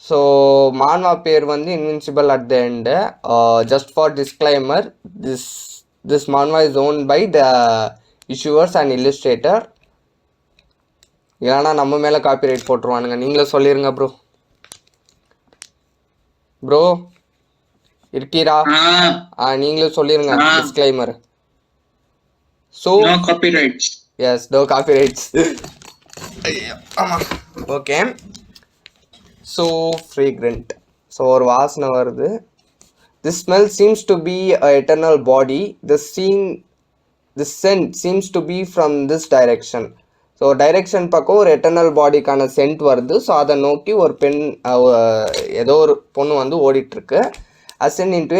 So manhwa பேர் வந்து invincible at the end. Just for disclaimer, this manhwa is own by the issuers and illustrator. இல்லைனா நம்ம மேலே copyright போட்டுருவானுங்க. நீங்களே சொல்லிடுங்க ப்ரோ. ப்ரோ இருக்கீரா? நீங்களே சொல்லிருங்க disclaimer. So no copyrights. Yes, no copyrights. Okay. So fragrant. So ஒரு வாசனை வருது. This smell seems to be a eternal body. The scent seems to be from this direction. So direction பக்கம் ஒரு eternal பாடிக்கான send வருது. So அதை நோக்கி ஒரு பெண், ஏதோ ஒரு பொண்ணு வந்து ஓடிட்டுருக்கு. அசென்ட் இன்டு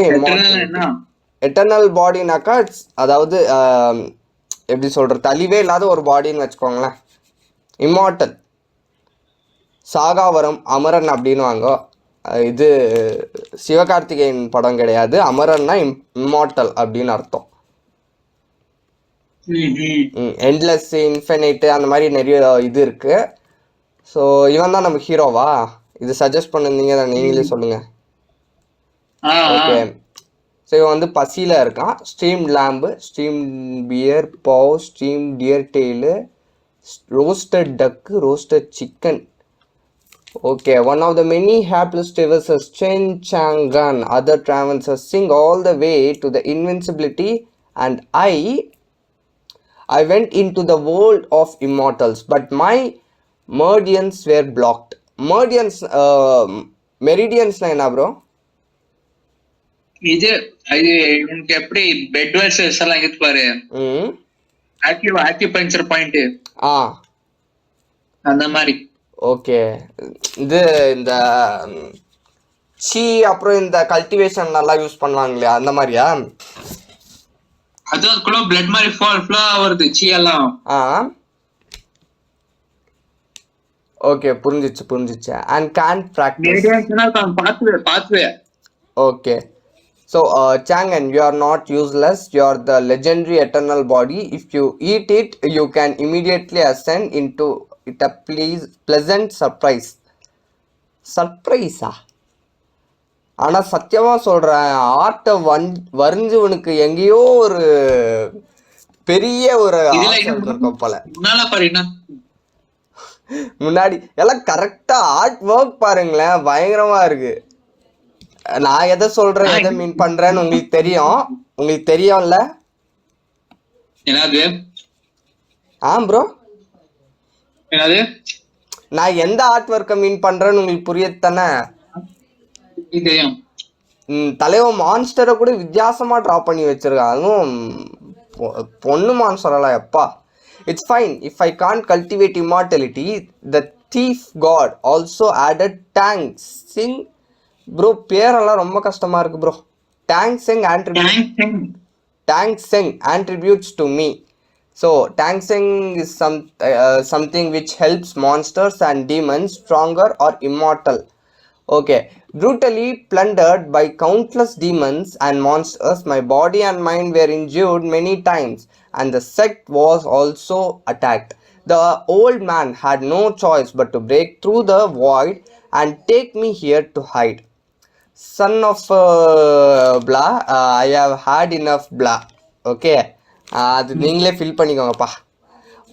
எட்டர்னல் பாடினாக்கா அதாவது எப்படி சொல்கிறது, அழிவே இல்லாத ஒரு பாடின்னு வச்சுக்கோங்களேன். இம்மார்டல், சாகாவரம், அமரன் அப்படின்னு வாங்க. இது சிவகார்த்திகேயன் படம் கிடையாது. அமரன்னா இம்மார்டல் அப்படின்னு அர்த்தம். எண்ட்லெஸ், இன்ஃபினைட்டு, அந்த மாதிரி நிறைய இது இருக்கு. ஸோ இவன் தான் நம்ம ஹீரோவா? இது சஜஸ்ட் பண்ணிருந்தீங்க தான், நீங்களே சொல்லுங்க. ஓகே. ஸோ இவன் வந்து பசியில் இருக்கான். Steam lamb, steam bear paw, steam deer tail, roasted duck, roasted chicken. Okay, one of the many hapless traversers, Chen Chang'an, other traversers sing all the way to the invincibility, and I went into the world of immortals, but my meridians were blocked. Meridians na enna bro? இது இவனுக்கு எப்படி bed versus எல்லாம் இருக்கு பாரு. ஆக்யூபஞ்சர் point அந்த மாதிரி. Okay. இது இந்த சீ அப்புறம் இந்த கல்டிவேஷன் நல்லா யூஸ் பண்ணுவாங்களே அந்த மாதிரியா? அதுக்குள்ள பிளட் மாதிரி ஃப்ளோ ஆவறது சீ எல்லாம். ஓகே, புரிஞ்சிச்சு. and can't practice. பாத்துவே. Okay. So Chang'an, you are not useless. You are the legendary eternal body. If you eat it, you can immediately ascend into it. A pleasant surprise. ஆனா சத்தியமா சொல்றேன், ஆட்டை வரிஞ்சவனுக்கு எங்கேயோ ஒரு பெரிய ஒரு இருக்கும் போல. முன்னாடி எல்லாம் கரெக்டா ஆர்ட் ஒர்க் பாருங்களேன், பயங்கரமா இருக்கு. நான் எதை சொல்றேன், எதை மீன் பண்றேன்னு உங்களுக்கு தெரியும்ல? ப்ரோ, நான் எந்த ஆர்ட் ஒர்க்கை மீன் பண்றேன்னு உங்களுக்கு புரியத்தானே? தலைவன் மான்ஸ்டரை கூட வித்தியாசமா டிரா பண்ணி வச்சிருக்கான். அதுவும் பொண்ணு மான்ஸ்டரெல்லாம் எப்பா. It's fine if I can't cultivate immortality. The thief god also added Tang Seng. Bro பேரெல்லாம் ரொம்ப கஷ்டமா இருக்கு bro. Tang Seng attributes to me. So Tang Seng is something which helps monsters and demons stronger or immortal. Okay. Brutally plundered by countless demons and monsters, my body and mind were injured many times, and the sect was also attacked. The old man had no choice but to break through the void and take me here to hide. Son of blah, I have had enough blah. Okay, அது நீங்களே fill பண்ணிக்கோங்கப்பா.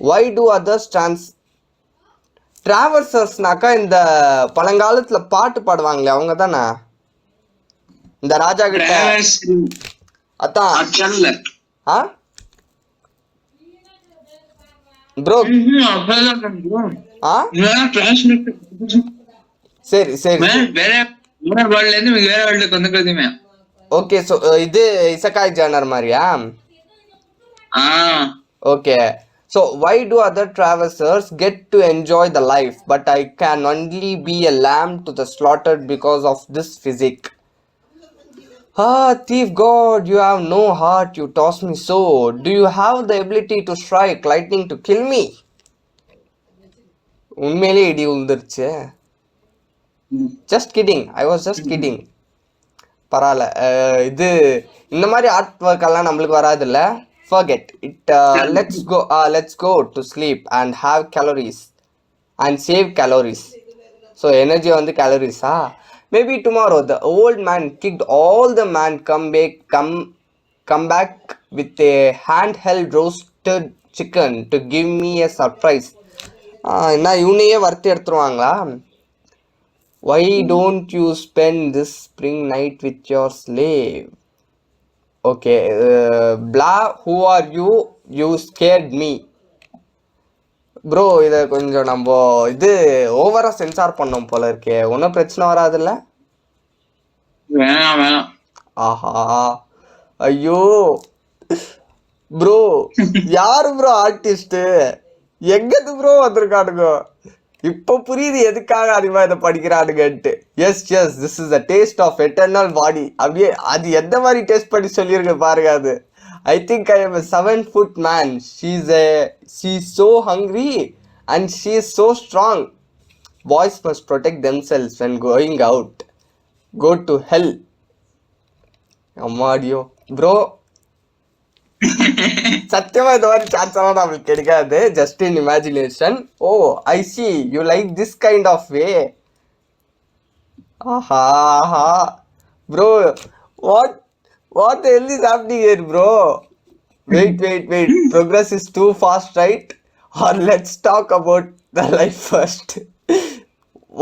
Why do others டிராவர்சர்ஸ்னாக்கா இந்த பழங்காலத்துல பாட்டு பாடுவாங்களே அவங்க தானே? இந்த ராஜா கிட்ட அதான் ப்ரோ. சரி ஓகே. ஸோ இது இசக்காய் ஜானர் மாதிரியா? Okay. So why do other traversers get to enjoy the life, but I can only be a lamb to the slaughtered because of this physique? Thief god, you have no heart, you toss me so. Do you have the ability to strike lightning to kill me? உண்மையிலே இடி உந்துருச்சு. Just kidding, I was just kidding. பரவாயில்ல. இது இந்த மாதிரி art work எல்லாம் நம்மளுக்கு வராதுல்ல. Forget it. Let's go to sleep and have calories and save calories. So energy வந்து கேலரிஸா? Maybe tomorrow the old man kicked all the man come back with a handheld roasted chicken to give me a surprise. என்ன இவனையே வறுத்து எடுத்துருவாங்களா? Why don't you spend this spring night with your slave? Okay, blah, who are you? You scared me. Bro இதை கொஞ்சம் நம்ம இது ஓவரா sensor பண்ணோம் போல இருக்கே. ஒன்றும் பிரச்சனை வராதுல்ல? வேணாம். ஆஹா, ஐயோ ப்ரோ, யாரு ப்ரோ ஆர்டிஸ்ட்? எங்கது ப்ரோ வந்திருக்கானுங்க? இப்போ புரியுது எதுக்காக அதிகமாக இதை படிக்கிறானுங்கன்ட்டு. Yes this is the taste of eternal body. அப்படியே அது எந்த மாதிரி டேஸ்ட் பண்ணி சொல்லியிருக்கு பாருங்க. அது I think I am a 7-foot man. She's so hungry and she is so strong. Boys must protect themselves when going out. Go to hell. அம்மாடியோ bro, சத்தியமா இந்த மாதிரி சான்ஸ் எல்லாம் நம்மளுக்கு கிடைக்காது. Just in imagination. Oh I see you like this kind of way. ஆஹா bro, what the hell is happening here bro? Wait. Progress is too fast, right? Or let's talk about the life first.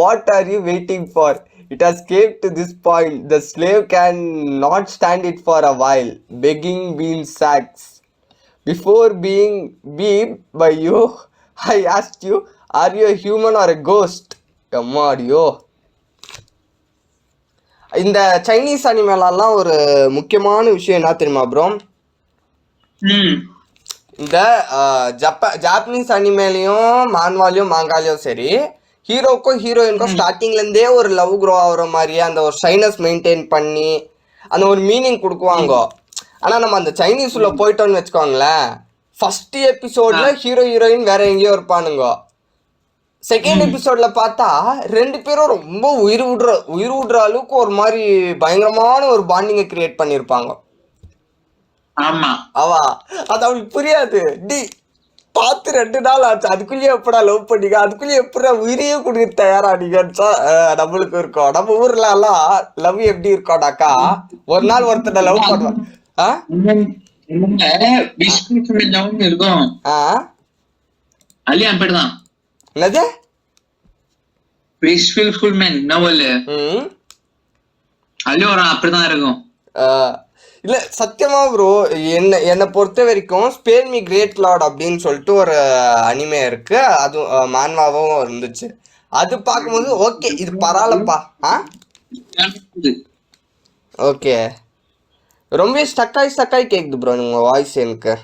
What are you waiting for? It has came to this point. The slave can not stand it for a while, begging bean sacks. Before being beat by you, I asked you, are you a human or a ghost? Amadiyo. இந்த Chinese அனிமேலாம் ஒரு முக்கியமான விஷயம் என்ன தெரியுமா bro? இந்த Japanese அனிமேலையும் மான்வாலையும் மாங்காலையும் சரி, ஹீரோக்கும் ஹீரோயினுக்கும் ஸ்டார்டிங்ல இருந்தே ஒரு லவ் க்ரோ ஆகுற மாதிரியே அந்த ஒரு ஷைனஸ் மெயின்டைன் பண்ணி அந்த ஒரு மீனிங் கொடுக்குவாங்க. ஆனா நம்ம அந்த சைனீஸ் உள்ள போயிட்டோம்னு வச்சுக்கோங்களேன், ஃபர்ஸ்ட் எபிசோட்ல ஹீரோ ஹீரோயின் வேற எங்கேயோ இருப்பானுங்க. செகண்ட் எபிசோட்ல பார்த்தா ரெண்டு பேரும் ரொம்ப உயிர் விடுற அளவுக்கு ஒரு மாதிரி பயங்கரமான ஒரு பாண்டிங்கை கிரியேட் பண்ணிருப்பாங்க. ஆமா, அவா அது அவளுக்கு புரியாது. டி பார்த்து 2 நாள் ஆச்சு, அதுக்குள்ளேயே எப்படா லவ் பண்ணிக்க, அதுக்குள்ளேயே எப்படா உயிரையே கொடுக்க தயாரானீங்கன்னு நம்மளுக்கு இருக்கும். நம்ம ஊர்ல எல்லாம் லவ் எப்படி இருக்கோம்டாக்கா, ஒரு நாள் ஒருத்தனை லவ் பண்ணுவான். இருக்கும் என்னது பீஸ்ஃபுல் மேன் நவல் அலியோரம் அப்படிதான் இருக்கும். இல்ல சத்தியமா ப்ரோ, என்னை பொறுத்த வரைக்கும் ஸ்பேர் மீ கிரேட் லார்ட் அப்படின்னு சொல்லிட்டு ஒரு அனிமே இருக்கு. அது மான்வாவும் இருந்துச்சு. அது பார்க்கும்போது ஓகே இது பரவாயில்லப்பா. ஓகே, ரொம்ப ஸ்டக்காய் கேக்குது ப்ரோ உங்க வாய்ஸ் எனக்கு.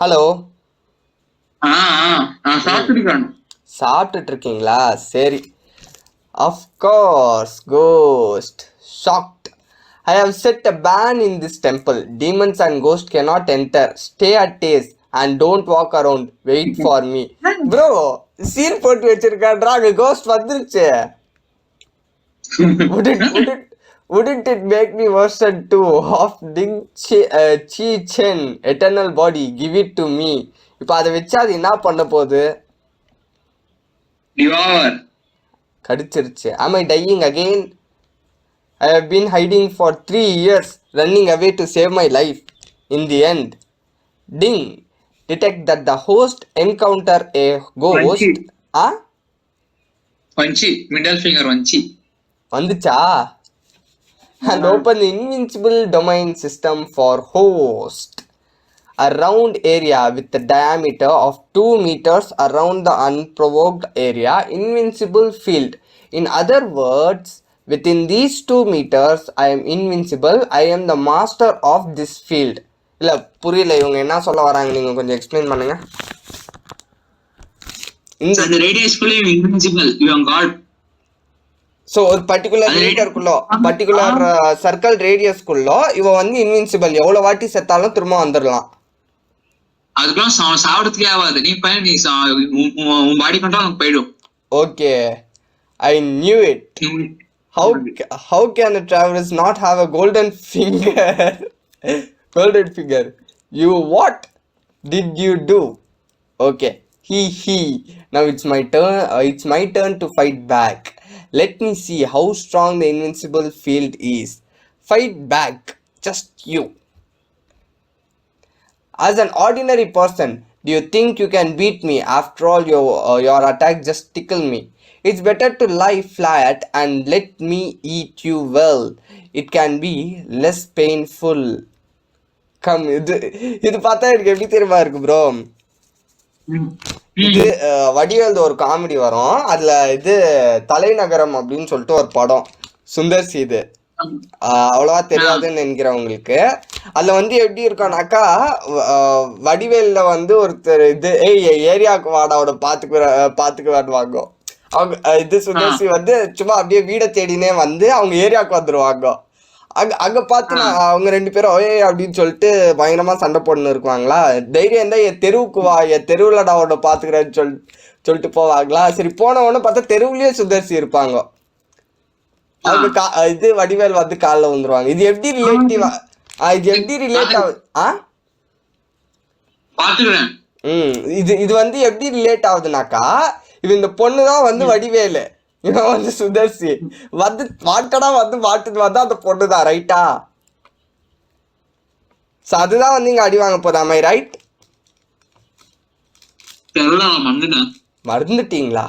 ஹலோ, சாப்பிட்டுட்டு இருக்கீங்களா? சரி. Of course, ghost. Shocked. I have set a ban in this temple. Demons and ghosts cannot enter. Stay at ease and don't walk around. Wait for me. Bro, seal போட்டு வச்சிருக்கான்றா, அங்க cost வந்துருச்சு. Wouldn't it make me version 2 of Ding Chi Chen eternal body? Give it to me. இப்போ அதை வச்சு அது என்ன பண்ண போகுது? கடிச்சிருச்சு. Am I dying again? I have been hiding for 3 years, running away to save my life. In the end, ding, detect that the host encounter a ghost. Vanchi, middle finger vanchi. வந்துச்சா? And open the invincible domain system for host. A round area with a diameter of 2 meters around the unprovoked area. Invincible field. In other words, within these 2 meters, I am invincible. I am the master of this field. இல்ல புரியல இவங்க என்ன சொல்ல வராங்க, நீங்க கொஞ்சம் explain பண்ணுங்க. இந்த ரேடியஸ்குள்ள invincible, you are god. So ஒரு பர்టిక్యులர் மீட்டருக்குள்ள, பர்టిక్యులர் சர்க்கிள் ரேடியஸ்க்குள்ள இவ வந்து இன்வின்சிபிள். எவ்வளவு வாட்டி செத்தாலும் திரும்ப வந்துடலாம். அதுக்கெல்லாம் சாவறதுக்கே ஆகாது. நீ பையன், நீ உன் பாடி கண்ட்ரோல் உனக்கு போயிடும். Okay, I knew it. How can the travelers not have a golden finger? Golden finger. You what did you do? Okay, He. Now it's my turn to fight back. Let me see how strong the invincible field is. Fight back, just you. As an ordinary person, do you think you can beat me? After all, your attack just tickle me. It's better to lie flat and let me eat you well. It can be less painful. Come, இது பார்த்தா எனக்கு எப்படி தெரியுமா இருக்கு bro? இது வடிவேல் ஒரு comedy வரும், அதுல இது தலைநகரம் அப்படின்னு சொல்லிட்டு ஒரு படம், சுந்தர் சி. இது அவ்வளவா தெரியாதுன்னு நினைக்கிறவங்களுக்கு. அதுல வந்து எப்படி இருக்கானாக்கா, வடிவேல்ல வந்து ஒருத்தர் இது ஏரியாவுக்கு வாடாவோட பாத்துக்கு வாடுவாங்க. அவங்க இது சுந்தர்சி வந்து சும்மா அப்படியே வீடை தேடினே வந்து அவங்க ஏரியாவுக்கு வந்துருவாங்க. அங்க பார்த்து அவங்க 2 பேரும் அப்படின்னு சொல்லிட்டு பயங்கரமா சண்டை போட்டுன்னு இருக்குவாங்களா. தைரியம் இருந்தா என் தெருவுக்கு வா, என் தெருவுலடா அவட பாத்துக்கிறேன்னு சொல்லிட்டு போவாங்களா. சரி, போன உடனே பார்த்தா தெருவுலயே சுந்தர்சி இருப்பாங்க. அவங்க இது வடிவேல் வந்து காலில் வந்துருவாங்க. இது எப்படி ரிலேட்டிவா, இது எப்படி ரிலேட் இது வந்து எப்படி ரிலேட் ஆகுதுனாக்கா, இது இந்த பொண்ணுதான் வந்து வடிவேலு, இவன் வந்து சுதர்சி. வந்து வாட்டடா வந்து மாட்டுன்னு வந்தா அந்த பொண்ணுதான், ரைட்டா? சோ அதுதான் வந்து இங்க அடி வாங்க போதாமை, ரைட்? மறந்துட்டீங்களா?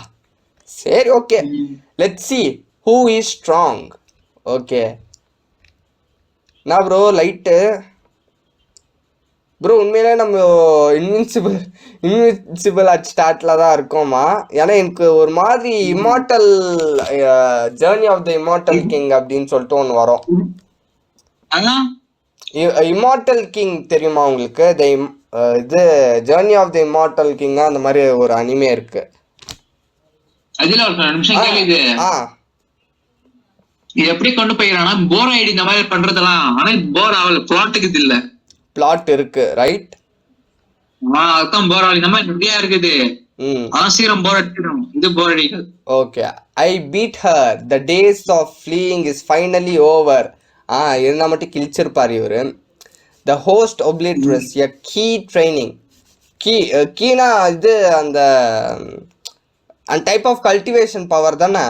சரி, okay. Let's see who is strong. Okay. நான் ப்ரோ லைட்டு ப்ரோ, உண்மையிலே நம்ம இன்வின்சிபிள் அட் ஸ்டார்ட்ல தான் இருக்கோமா? ஏன்னா எனக்கு ஒரு மாதிரி immortal journey of the immortal king அப்படின்னு சொல்லிட்டு ஒன்று வரும். இமார்டல் கிங் தெரியுமா உங்களுக்கு? இது ஜேர்னி ஆஃப் த இமார்டல் கிங்கா அந்த மாதிரி ஒரு அனிமே இருக்கு. எப்படி கொண்டு போயிடறானா, போர் ஐடி இந்த மாதிரி பண்றதெல்லாம், ஆனா போர் ஆகல, பிளாட்டுக்கு இல்ல. பிளாட் இருக்கு, ரைட்? அதான் போர் ஆகல, இந்த மாதிரி நிறைய இருக்குது. சீக்கிரம் போர் அடிச்சிடும், இது போர் அடிக்காது. Okay. I beat her, the days of fleeing is finally over. இருந்தா மட்டும் கிழிச்சிருப்பாரு இவரு. The host obliterates a key training. கீனா இது அந்த டைப் ஆஃப் கல்டிவேஷன் பவர் தானே.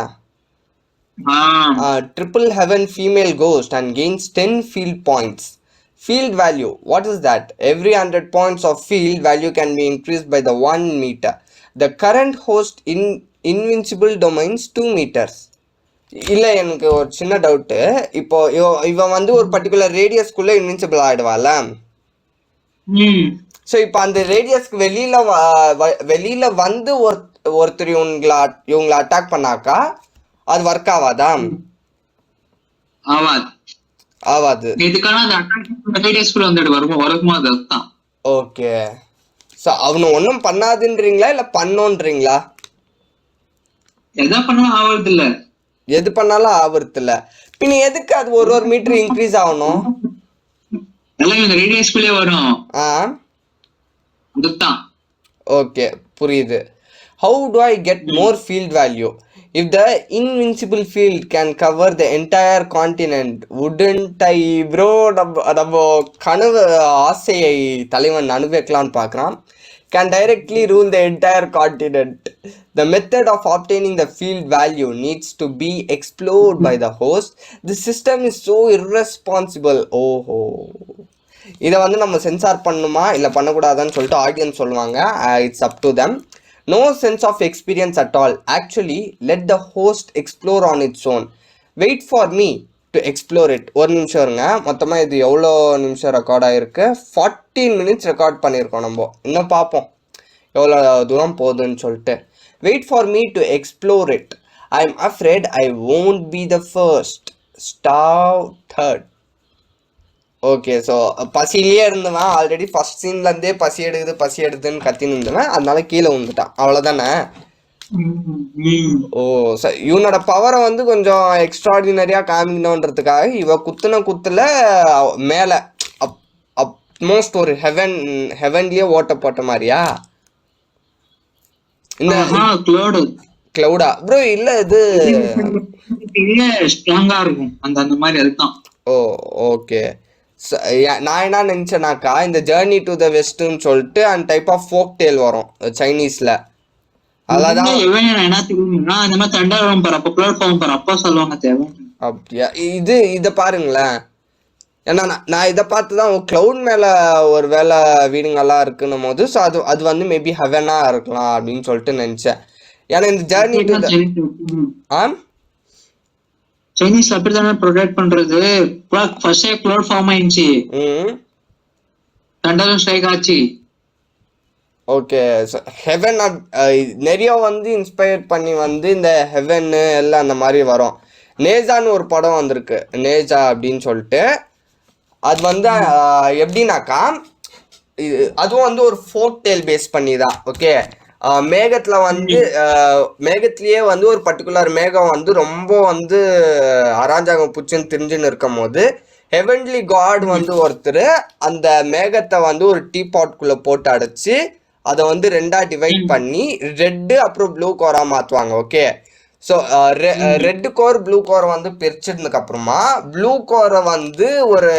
Triple heaven female ghost and gains 10 field points. Field value, what is that? Every 100 points of field value can be increased by the 1 meter. The current host invincible domains 2 meters. இல்ல, எனக்கு ஒரு சின்ன doubt. இப்போ இவன் வந்து ஒரு particular ரேடியஸ்க்குள்ள invincible ஆயிடுவால. So இப்போ அந்த ரேடியஸ்க்கு வெளியில வந்து ஒருத்தர் இவங்களை அட்டாக் பண்ணாக்கா அது ஒர்க் ஆகாதா? ஆவாது. ஓகே. சோ அவனு ஒன்னும் பண்ணாதுன்றீங்களா இல்ல பண்ணோன்றீங்களா? எது பண்ணாலும் ஆவறது இல்ல. பின்ன எதுக்கு அது ஒரு மீட்டர் இன்க்ரீஸ் ஆகணும்? ஓகே, புரியுது. How do I get more field value? If the invincible field can cover the entire continent, wouldn't I bro? நம்ம கனவு ஆசையை தலைவன் அனுபவிக்கலான்னு பார்க்குறான். Can directly rule the entire continent. The method of obtaining the field value needs to be explored by the host. The system is so irresponsible. ஓஹோ, இதை வந்து நம்ம sensor பண்ணுமா இல்லை பண்ணக்கூடாதான்னு சொல்லிட்டு ஆடியன்ஸ் சொல்லுவாங்க. It's up to them. No sense of experience at all. Actually, let the host explore on its own. Wait for me to explore it. ஒரு நிமிஷம் இருங்க. மொத்தமாக இது எவ்வளோ நிமிஷம் ரெக்கார்ட் ஆகிருக்கு? 14 minutes ரெக்கார்ட் பண்ணியிருக்கோம். நம்ம இன்னும் பார்ப்போம் எவ்வளோ தூரம் போகுதுன்னு சொல்லிட்டு. Wait for me to explore it. I'm afraid I won't be the first. Starve third. Okay. So பசியிலேயே இருந்தவன் ஆல்ரெடி ஃபர்ஸ்ட் சீன்லேருந்தே பசி எடுக்குதுன்னு கத்தின்னு இருந்தவன், அதனால கீழே வந்துட்டான், அவ்வளோதானே? ஓ, சார் இவனோட பவரை வந்து கொஞ்சம் எக்ஸ்ட்ராடினரியாக காமிக்கணுன்றதுக்காக இவ குத்துல மேலே அப்மோஸ்ட் ஒரு ஹெவன்லயே ஓட்ட போட்ட மாதிரியா? இந்த கிளவுடா ப்ரோ? இல்ல, இது ஸ்ட்ராங்கா இருக்கும் அந்த மாதிரி. அதுதான். ஓ, ஓகே. நான் என்ன நினச்சேனாக்கா இந்த ஜேர்னி டு த வெஸ்ட்னு சொல்லிட்டு அந்த டைப் ஆஃப் ஃபோக் டேல் வரும் சைனீஸில். அதான் இந்த மாதிரி தண்டர் பாரு, அப்போ பிளாட்ஃபார்ம் பாரு, அப்பா சொல்லுவாங்க தேவை. அப்படியா? இதை பாருங்களேன். ஏன்னா நான் இதை பார்த்து தான் க்ளவுட் மேலே ஒரு வேலை வீடுங்கெல்லாம் இருக்குன்னும் போது ஸோ அது வந்து மேபி ஹெவனாக இருக்கலாம் அப்படின்னு சொல்லிட்டு நினச்சேன். ஏன்னா இந்த ஜேர்னி டு த சைனீஸ் அப்படித்தானே ப்ரொடெக்ட் பண்றது. ஃபர்ஸ்டே க்ளவுட் ஃபார்ம் ஆயிடுச்சு, தண்டரும் ஸ்ட்ரைக் ஆச்சு. ஓகே, ஹெவன் நிறைய வந்து இன்ஸ்பயர் பண்ணி வந்து இந்த ஹெவன்னு எல்லாம் அந்த மாதிரி வரும். நேஜான்னு ஒரு படம் வந்திருக்கு, நேஜா அப்படின்னு சொல்லிட்டு. அது வந்து எப்படின்னாக்கா அதுவும் வந்து ஒரு ஃபோக் டேல் பேஸ் பண்ணி தான். ஓகே, மேகத்தில் வந்து மேகத்திலேயே வந்து ஒரு பர்டிகுலர் மேகம் வந்து ரொம்ப வந்து அராஜகம் பூச்சின்னு தெரிஞ்சுன்னு இருக்கும் போது ஹெவன்லி காட் வந்து ஒருத்தர் அந்த மேகத்தை வந்து ஒரு டீ பாட்குள்ளே போட்டு அடைச்சி அதை வந்து 2ஆக டிவைட் பண்ணி ரெட்டு அப்புறம் ப்ளூ கோராக மாற்றுவாங்க. Okay, so red core blue கோரை வந்து பிரிச்சதுக்கு அப்புறமா ப்ளூ கோரை வந்து ஒரு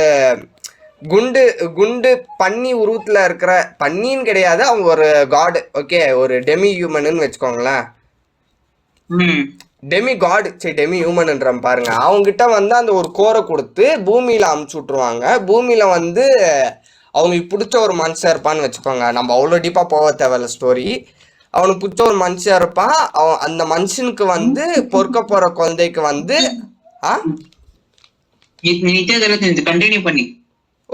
குண்டு பன்னி உருவத்தில் இருக்கிற, பன்னின்னு கிடையாது, அவங்க ஒரு காடு. ஓகே, ஒரு டெமி ஹியூமன்னு வச்சுக்கோங்களேன். டெமி காடு, சரி டெமி ஹியூமன்ன்ற பாருங்க. அவங்ககிட்ட வந்து அந்த ஒரு கோரை கொடுத்து பூமியில் அமுச்சு விட்ருவாங்க. பூமியில் வந்து அவங்களுக்கு பிடிச்ச ஒரு மனுஷன் இருப்பான்னு வச்சுக்கோங்க. நம்ம அவ்வளோ டீப்பாக போக தேவையில்ல ஸ்டோரி. அவனுக்கு பிடிச்ச ஒரு மனுஷன் இருப்பான். அவன் அந்த மனுஷனுக்கு வந்து பொறுக்க போகிற குழந்தைக்கு வந்து கண்டினியூ பண்ணி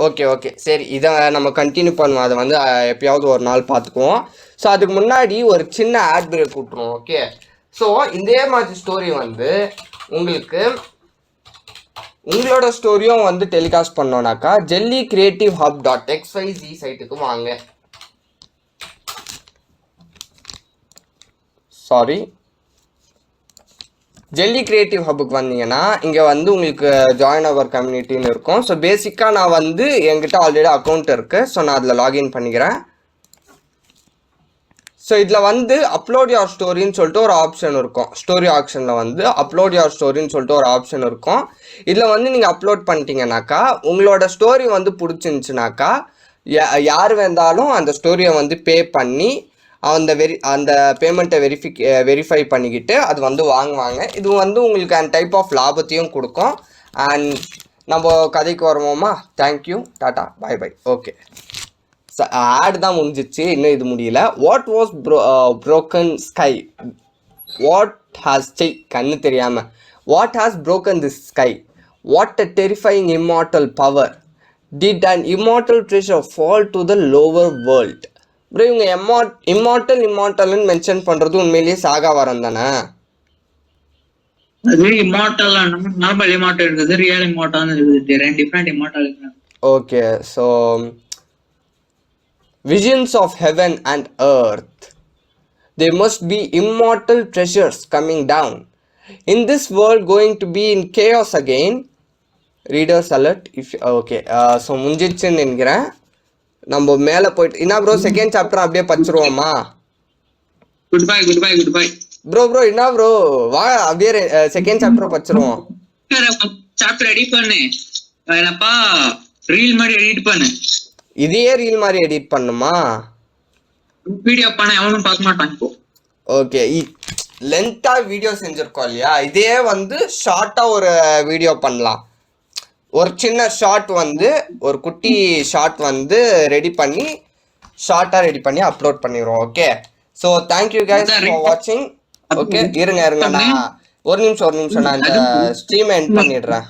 ஓகே சரி, இதை நம்ம கண்டினியூ பண்ணுவோம். அதை வந்து எப்பயாவது ஒரு நாள் பார்த்துக்குவோம். ஸோ அதுக்கு முன்னாடி ஒரு சின்ன ஆட் பிரேக் விட்ருவோம். ஓகே, ஸோ இதே மாதிரி ஸ்டோரி வந்து உங்களோட ஸ்டோரியும் வந்து டெலிகாஸ்ட் பண்ணோன்னாக்கா jellycreativehub.xyz சைட்டுக்கு வாங்க. ஜெல்லி கிரியேட்டிவ் ஹப்புக்கு வந்தீங்கன்னா இங்கே வந்து உங்களுக்கு ஜாயின் அவர் கம்யூனிட்டின்னு இருக்கும். ஸோ பேசிக்காக நான் வந்து என்கிட்ட ஆல்ரெடி அக்கௌண்ட் இருக்குது, ஸோ நான் அதில் லாகின் பண்ணிக்கிறேன். ஸோ இதில் வந்து அப்லோட் யுவர் ஸ்டோரின்னு சொல்லிட்டு ஒரு ஆப்ஷன் இருக்கும். ஸ்டோரி ஆப்ஷனில் வந்து அப்லோட் யுவர் ஸ்டோரின்னு சொல்லிட்டு ஒரு ஆப்ஷன் இருக்கும். இதில் வந்து நீங்கள் அப்லோட் பண்ணிட்டீங்கன்னாக்கா உங்களோட ஸ்டோரி வந்து பிடிச்சிருந்துச்சுனாக்கா யார் வேண்டாலும் அந்த ஸ்டோரியை வந்து பே பண்ணி அந்த பேமெண்ட்டை வெரிஃபை பண்ணிக்கிட்டு அது வந்து வாங்குவாங்க. இது வந்து உங்களுக்கு அந்த டைப் ஆஃப் லாபத்தையும் கொடுக்கும். அண்ட் நம்ம கதைக்கு வருவோமா? தேங்க்யூ, டாட்டா, பாய் பாய். ஓகே, ஆட் தான் முடிஞ்சிச்சு, இன்னும் இது முடியல. What was broken sky? What has கண்ணு தெரியாமல் what has broken this sky? What a terrifying immortal power. Did an immortal treasure fall to the lower world? Bro, இவங்க இம்மார்டல்னு மென்ஷன் பண்ணுறது உண்மையிலேயே சாகா வரம் தானே? அது இம்மார்டல், நார்மல் இம்மார்டல் இருக்குது, ரியல் இம்மார்டல் இருக்குது, ரெண்டு டிஃபரண்ட் இம்மார்டல் இருக்கு. Okay, so visions of heaven and earth, there must be immortal treasures coming down. In this world going to be in chaos again. Readers alert. Okay, so முடிஞ்சிச்சுன்னு நினைக்கிறேன். நம்ம மேலே போயிட்டு என்ன bro second chapter அப்படியே படிச்சிருவோமா? Goodbye bro என்ன bro வா அப்படியே செகண்ட் சாப்டர் படிச்சிருவோம். சாப்டர் எடிட் பண்ணு, என்னப்பா ரீல் மாதிரி எடிட் பண்ணு. இதையே ரீல் மாதிரி எடிட் பண்ணுமா? வீடியோ பண்ண எவனும் பார்க்க மாட்டான் இப்போ. ஓகே, லென்த்தா வீடியோ செஞ்சிருக்கோம் இல்லையா, இதே வந்து ஷார்ட்டா ஒரு வீடியோ பண்ணலாம். ஒரு சின்ன ஷார்ட் வந்து ஒரு குட்டி ஷார்ட் வந்து ஷார்ட்டாக ரெடி பண்ணி அப்லோட் பண்ணிடுவோம். Okay, so thank you guys for வாட்சிங். ஓகே, இருங்க நான் ஒரு நிமிஷம் நான் இந்த ஸ்ட்ரீமை எண்ட் பண்ணிடுறேன்.